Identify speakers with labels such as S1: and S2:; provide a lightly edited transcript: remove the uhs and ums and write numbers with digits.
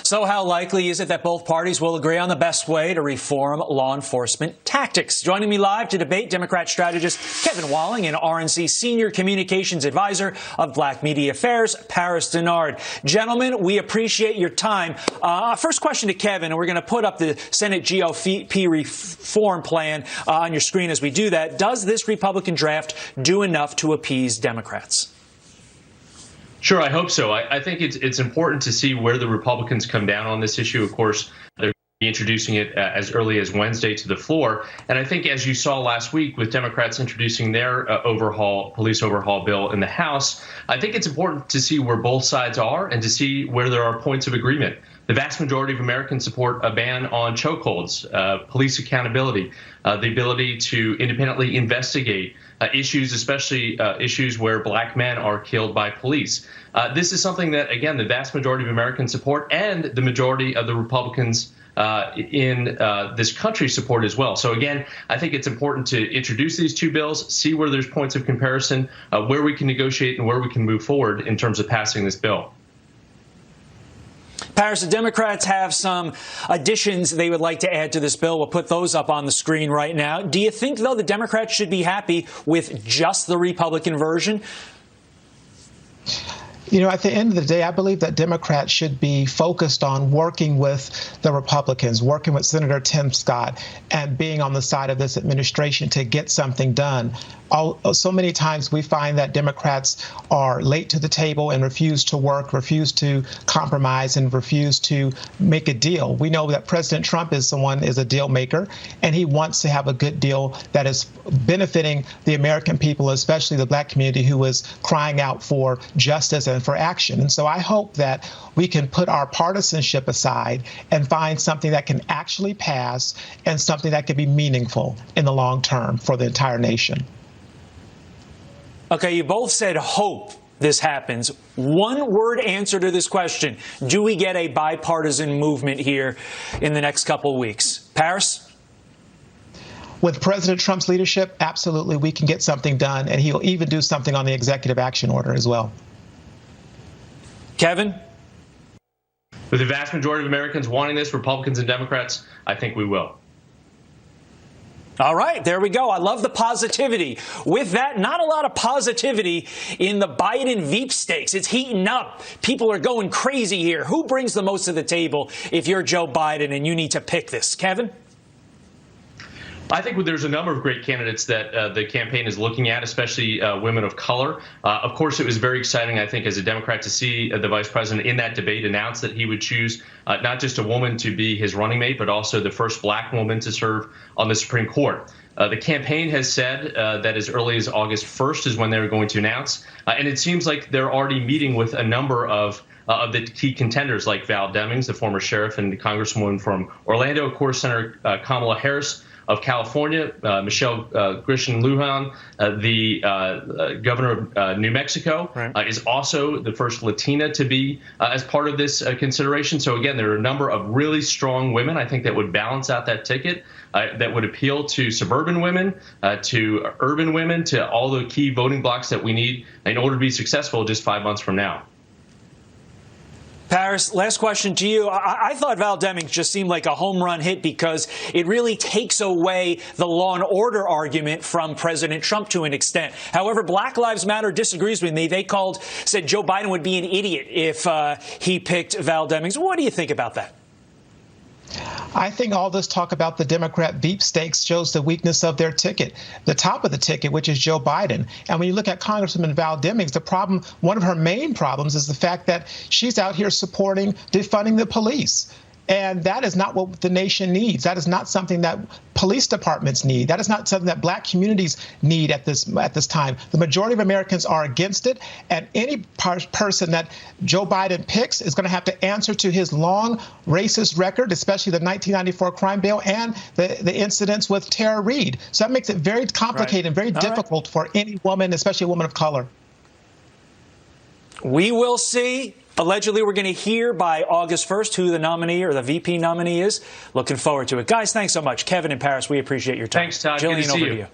S1: So how likely is it that both parties will agree on the best way to reform law enforcement tactics? Joining me live to debate, Democrat strategist Kevin Walling and RNC Senior Communications Advisor of Black Media Affairs, Paris Dennard. Gentlemen, we appreciate your time. First question to Kevin, and we're going to put up the Senate GOP reform plan on your screen as we do that. Does this Republican draft do enough to appease Democrats?
S2: Sure, I hope so. I think it's important to see where the Republicans come down on this issue. Of course, they're introducing it as early as Wednesday to the floor. And I think, as you saw last week with Democrats introducing their police overhaul bill in the House, I think it's important to see where both sides are and to see where there are points of agreement. The vast majority of Americans support a ban on chokeholds, police accountability, the ability to independently investigate issues, especially issues where black men are killed by police. This is something that, again, the vast majority of Americans support, and the majority of the Republicans in this country support as well. So, again, I think it's important to introduce these two bills, see where there's points of comparison, where we can negotiate and where we can move forward in terms of passing this bill.
S1: Paris, the Democrats have some additions they would like to add to this bill. We'll put those up on the screen right now. Do you think, though, the Democrats should be happy with just the Republican version?
S3: You know, at the end of the day, I believe that Democrats should be focused on working with the Republicans, working with Senator Tim Scott, and being on the side of this administration to get something done. So many times we find that Democrats are late to the table and refuse to work, refuse to compromise, and refuse to make a deal. We know that President Trump is a deal maker, and he wants to have a good deal that is benefiting the American people, especially the black community who is crying out for justice and for action. And so I hope that we can put our partisanship aside and find something that can actually pass and something that can be meaningful in the long term for the entire nation.
S1: Okay, you both said hope this happens. One word answer to this question. Do we get a bipartisan movement here in the next couple of weeks? Paris?
S3: With President Trump's leadership, absolutely, we can get something done, and he'll even do something on the executive action order as well.
S1: Kevin?
S2: With the vast majority of Americans wanting this, Republicans and Democrats, I think we will.
S1: All right, there we go. I love the positivity. With that, not a lot of positivity in the Biden Veep stakes. It's heating up. People are going crazy here. Who brings the most to the table if you're Joe Biden and you need to pick this? Kevin?
S2: I think there's a number of great candidates that the campaign is looking at, especially women of color. Of course, it was very exciting, I think, as a Democrat to see the vice president in that debate announce that he would choose not just a woman to be his running mate, but also the first black woman to serve on the Supreme Court. The campaign has said that as early as August 1st is when they're going to announce. And it seems like they're already meeting with a number of the key contenders like Val Demings, the former sheriff and congresswoman from Orlando, of course, Senator Kamala Harris of California, Michelle Grisham-Lujan, the governor of New Mexico, right, is also the first Latina to be as part of this consideration. So, again, there are a number of really strong women, I think, that would balance out that ticket, that would appeal to suburban women, to urban women, to all the key voting blocks that we need in order to be successful just 5 months from now.
S1: Paris, last question to you. I thought Val Demings just seemed like a home run hit because it really takes away the law and order argument from President Trump to an extent. However, Black Lives Matter disagrees with me. They said Joe Biden would be an idiot if he picked Val Demings. What do you think about that?
S3: I think all this talk about the Democrat Veep stakes shows the weakness of their ticket, the top of the ticket, which is Joe Biden. And when you look at Congresswoman Val Demings, one of her main problems is the fact that she's out here supporting defunding the police. And that is not what the nation needs. That is not something that police departments need. That is not something that black communities need at this time. The majority of Americans are against it, and any person that Joe Biden picks is going to have to answer to his long racist record, especially the 1994 crime bill and the incidents with Tara Reade. So that makes it very complicated and very difficult for any woman, especially a woman of color.
S1: We will see. Allegedly, we're going to hear by August 1st who the nominee or the VP nominee is. Looking forward to it. Guys, thanks so much. Kevin and Paris, we appreciate your time.
S2: Thanks, Todd.
S1: Jillian,
S2: Good to see
S1: over
S2: you.
S1: to you.